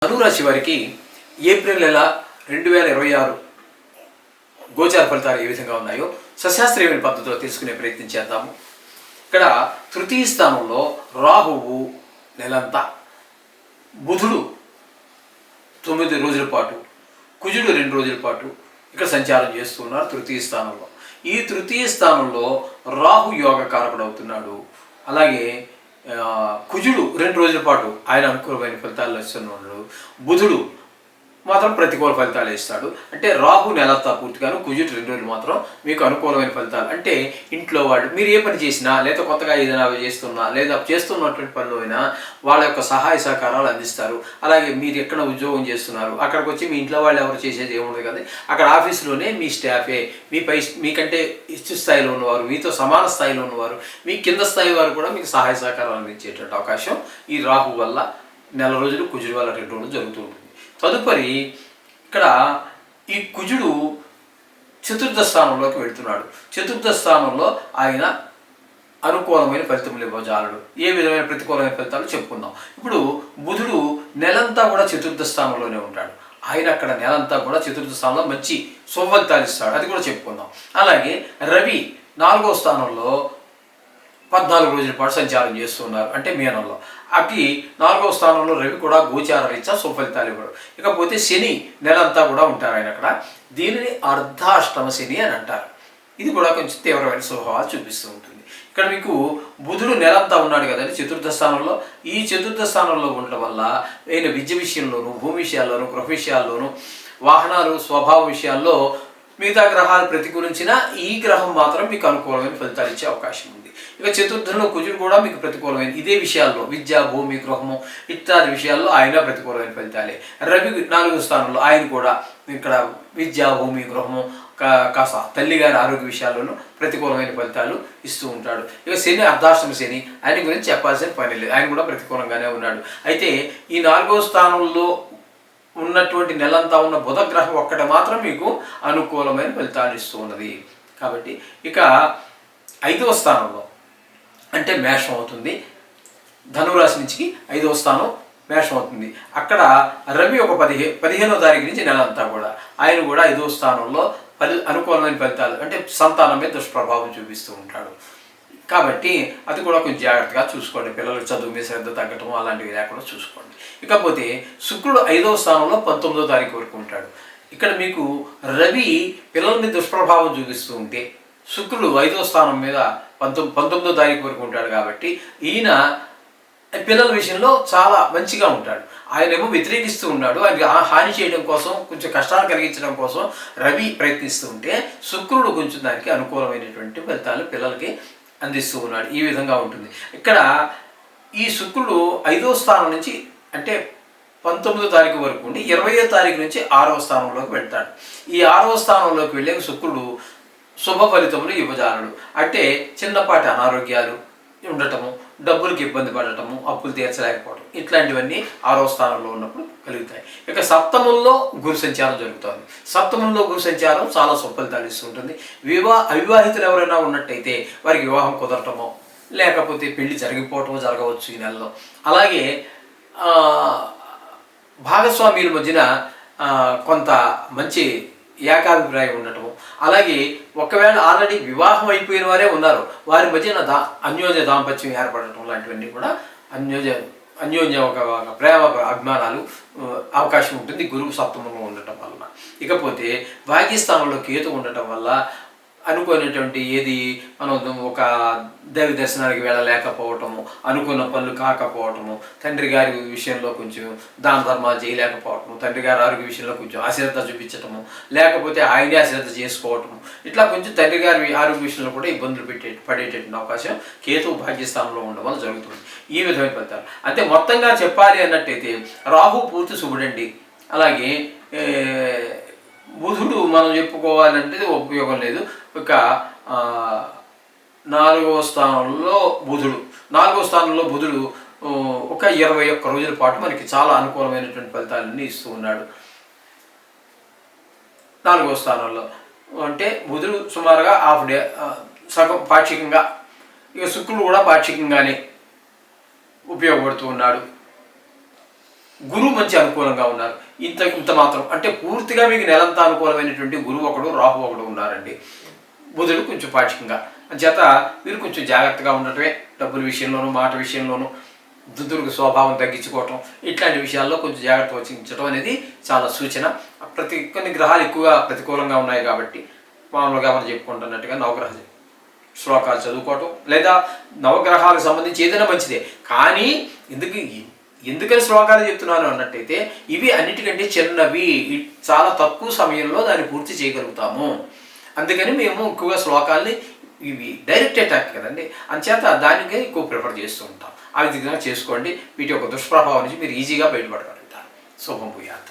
ధనురాశి వారికి ఏప్రిల్ నెల 2026 గోచార ఫలితాలు ఏ విధంగా ఉన్నాయో సశాస్త్రీయమైన పద్ధతిలో తెలుసుకునే ప్రయత్నం చేద్దాము. ఇక్కడ తృతీయ స్థానంలో రాహువు నెలంతా, బుధుడు 9 రోజుల పాటు, కుజుడు 2 రోజుల పాటు ఇక్కడ సంచారం చేస్తున్నారు తృతీయ స్థానంలో. ఈ తృతీయ స్థానంలో రాహు యోగ కారకుడు అవుతున్నాడు. అలాగే కుజుడు 2 రోజుల పాటు ఆయన అనుకూలమైన ఫలితాలు ఇస్తున్నాడు. బుధుడు మాత్రం ప్రతికూల ఫలితాలు ఇస్తాడు. అంటే రాహు నెలంతా పూర్తిగాను, కుజుడు 2 రోజులు మాత్రం మీకు అనుకూలమైన ఫలితాలు. అంటే ఇంట్లో వాళ్ళు మీరు ఏ పని చేసినా, లేదా కొత్తగా ఏదైనా చేస్తున్నా, లేదా చేస్తున్నటువంటి పనులు అయినా వాళ్ళ యొక్క సహాయ సహకారాలు అందిస్తారు. అలాగే మీరు ఎక్కడ ఉద్యోగం చేస్తున్నారు, అక్కడికి వచ్చి మీ ఇంట్లో వాళ్ళు ఎవరు చేసేది ఏముండదు కదా, అక్కడ ఆఫీసులోనే మీ స్టాఫే, మీకంటే ఇష్ట స్థాయిలో ఉన్నవారు, మీతో సమాన స్థాయిలో ఉన్నవారు, మీ కింద స్థాయి వారు కూడా మీకు సహాయ సహకారాలు అందించేటువంటి అవకాశం ఈ రాహు వల్ల నెల రోజులు, కుజుడు వల్ల 2 రోజులు జరుగుతూ ఉంటుంది. తదుపరి ఇక్కడ ఈ కుజుడు చతుర్థ స్థానంలోకి వెళ్తున్నాడు. చతుర్థ స్థానంలో ఆయన అనుకూలమైన ఫలితములు ఇవ్వజాలడు. ఏ విధమైన ప్రతికూలమైన ఫలితాలు చెప్పుకుందాం. ఇప్పుడు బుధుడు నెలంతా కూడా చతుర్థ స్థానంలోనే ఉంటాడు. ఆయన అక్కడ నెలంతా కూడా చతుర్థ స్థానంలో మంచి శుభఫలితాలు ఇస్తాడు, అది కూడా చెప్పుకుందాం. అలాగే రవి 4వ స్థానంలో 14 రోజుల పాటు సంచారం చేస్తున్నారు, అంటే మీనంలో. అటు 4వ స్థానంలో రవి కూడా గోచార రీత్యా సుఫలితాలు ఇవ్వడు. ఇకపోతే శని నెలంతా కూడా ఉంటారు ఆయన అక్కడ. దీనిని అర్ధాష్టమ శని అని అంటారు. ఇది కూడా కొంచెం తీవ్రమైన స్వభావాలు చూపిస్తూ ఉంటుంది. ఇక్కడ మీకు బుధుడు నెలంతా ఉన్నాడు కదండి చతుర్థ స్థానంలో. ఈ చతుర్థ స్థానంలో ఉండడం వల్ల ఆయన విద్య విషయంలోనూ, భూమి విషయాల్లోనూ, గృహ విషయాల్లోనూ, వాహనాలు, స్వభావ విషయాల్లో మిగతా గ్రహాలు ప్రతికూలించినా ఈ గ్రహం మాత్రం మీకు అనుకూలమైన ఫలితాలు ఇచ్చే అవకాశం ఉంది. ఇక చతుర్థంలో కుజుడు కూడా మీకు ప్రతికూలమైన ఇదే విషయాల్లో, విద్య, భూమి, గృహము ఇత్యాది విషయాల్లో ఆయన ప్రతికూలమైన ఫలితాలే. రవి 4వ స్థానంలో ఆయన కూడా ఇక్కడ విద్య, భూమి, గృహము, కాస్త తల్లిగారి ఆరోగ్య విషయాల్లోనూ ప్రతికూలమైన ఫలితాలు ఇస్తూ ఉంటాడు. ఇక శని అర్ధాష్టమ శని, ఆయన గురించి చెప్పాల్సిన పని లేదు, ఆయన కూడా ప్రతికూలంగానే ఉన్నాడు. అయితే ఈ 4వ స్థానంలో ఉన్నటువంటి నెలంతా ఉన్న బుధగ్రహం ఒక్కటి మాత్రం మీకు అనుకూలమైన ఫలితాలు ఇస్తూ ఉన్నది. కాబట్టి ఇక 5వ స్థానంలో అంటే మేషం అవుతుంది. ధనురాశి నుంచి 5వ స్థానం మేషం అవుతుంది. అక్కడ రవి ఒక 15వ తారీఖు నుంచి నెలంతా కూడా ఆయన కూడా 5వ స్థానంలో అనుకూలమైన ఫలితాలు, అంటే సంతానం మీద దుష్ప్రభావం చూపిస్తూ ఉంటాడు. కాబట్టి అది కూడా కొంచెం జాగ్రత్తగా చూసుకోండి. పిల్లలకు చదువు మీద శ్రద్ధ తగ్గటం అలాంటివి లేకుండా చూసుకోండి. ఇకపోతే శుక్రుడు 5వ స్థానంలో 19వ తారీఖు వరకు ఉంటాడు. ఇక్కడ మీకు రవి పిల్లల మీద దుష్ప్రభావం చూపిస్తూ ఉంటే శుక్రుడు 5వ స్థానం మీద 19వ తారీఖు వరకు ఉంటాడు. కాబట్టి ఈయన పిల్లల విషయంలో చాలా మంచిగా ఉంటాడు. ఆయన ఏమో వ్యతిరేకిస్తూ ఉన్నాడు, ఆయన హాని చేయడం కోసం, కొంచెం కష్టాలు కలిగించడం కోసం రవి ప్రయత్నిస్తూ ఉంటే శుక్రుడు కొంచెం దానికి అనుకూలమైనటువంటి ఫలితాలు పిల్లలకి అందిస్తూ ఉన్నాడు. ఈ విధంగా ఉంటుంది. ఇక్కడ ఈ శుక్రుడు 5వ స్థానం నుంచి అంటే 19వ తారీఖు వరకు ఉండి 20వ తారీఖు నుంచి 6వ స్థానంలోకి వెళ్తాడు. ఈ 6వ స్థానంలోకి వెళ్ళే శుక్రుడు శుభ ఫలితములు ఇవ్వజాలడు. అంటే చిన్నపాటి అనారోగ్యాలు ఉండటము, డబ్బులకి ఇబ్బంది పడటము, అప్పులు తీర్చలేకపోవడం, ఇట్లాంటివన్నీ 6వ స్థానంలో ఉన్నప్పుడు కలుగుతాయి. ఇక సప్తమంలో గురు సంచారం జరుగుతుంది. సప్తమంలో గురు సంచారం చాలా సుఫలితాలు ఇస్తుంటుంది. అవివాహితులు ఎవరైనా ఉన్నట్టయితే వారికి వివాహం కుదరటమో, లేకపోతే పెళ్లి జరిగిపోవటమో జరగవచ్చు ఈ నెలలో. అలాగే భాగస్వామ్యుల మధ్యన కొంత మంచి ఏకాభిప్రాయం ఉండటము, అలాగే ఒకవేళ ఆల్రెడీ వివాహం అయిపోయిన వారే ఉన్నారు వారి మధ్యన అన్యోన్య దాంపత్యం ఏర్పడటం లాంటివన్నీ కూడా అన్యోన్య ఒక ప్రేమ అభిమానాలు అవకాశం ఉంటుంది గురువు సప్తమంలో ఉండటం వలన. ఇకపోతే భాగ్యస్థానంలో కేతు ఉండటం వల్ల అనుకునేటువంటి ఏది మనం ఒక దైవ దర్శనానికి వెళ్ళలేకపోవటము, అనుకున్న పనులు కాకపోవటము, తండ్రి గారి విషయంలో కొంచెం దాన ధర్మాలు చేయలేకపోవటము, తండ్రి గారి ఆరోగ్య విషయంలో కొంచెం అశ్రద్ధ చూపించటము, లేకపోతే ఆయనే అశ్రద్ధ చేసుకోవటము, ఇట్లా కొంచెం తండ్రి గారి ఆరోగ్య విషయంలో కూడా ఇబ్బందులు పడేటటువంటి అవకాశం కేతు భాగ్యస్థానంలో ఉండడం వల్ల జరుగుతుంది. ఈ విధమైన ఫలితాలు. అంటే మొత్తంగా చెప్పాలి అన్నట్టయితే రాహు పూర్తి శుభుడండి. అలాగే బుధుడు మనం చెప్పుకోవాలంటే ఉపయోగం లేదు. ఇక 4వ స్థానంలో బుధుడు ఒక 21 రోజుల పాటు మనకి చాలా అనుకూలమైనటువంటి ఫలితాలన్నీ ఇస్తూ ఉన్నాడు 4వ స్థానంలో. అంటే బుధుడు సుమారుగా హాఫ్ డే, సగం పాక్షికంగా. ఇక శుక్రుడు కూడా పాక్షికంగానే ఉపయోగపడుతూ ఉన్నాడు. గురువు మంచి అనుకూలంగా ఉన్నారు. ఇంత మాత్రం అంటే పూర్తిగా మీకు నెలంతా అనుకూలమైనటువంటి గురువు ఒకడు, రాహు ఒకడు ఉన్నారండి. బుధుడు కొంచెం పాక్షికంగా. అంచేత మీరు కొంచెం జాగ్రత్తగా ఉండటమే, డబ్బుల విషయంలోనూ, మాట విషయంలోనూ, దుర్దుర్గ స్వభావం తగ్గించుకోవటం, ఇట్లాంటి విషయాల్లో కొంచెం జాగ్రత్త వహించడం అనేది చాలా సూచన. కొన్ని గ్రహాలు ఎక్కువగా ప్రతికూలంగా ఉన్నాయి కాబట్టి మామూలుగా మనం చెప్పుకుంటున్నట్టుగా నవగ్రహ శ్లోకాలు చదువుకోవటం, లేదా నవగ్రహాలకు సంబంధించి ఏదైనా మంచిదే. కానీ ఎందుకని శ్లోకాలు చెప్తున్నాను అన్నట్టయితే ఇవి అన్నిటికంటే చిన్నవి, చాలా తక్కువ సమయంలో దాన్ని పూర్తి చేయగలుగుతాము. అందుకని మేము ఎక్కువగా శ్లోకాల్ని, ఇవి డైరెక్ట్ అటాక్ కదండి, అంచేత దానికే ఎక్కువ ప్రిఫర్ చేస్తూ ఉంటాం. ఆ విధంగా చేసుకోండి. వీటి యొక్క దుష్ప్రభావం నుంచి మీరు ఈజీగా బయటపడగలుగుతారు. శుభం భూయాత్.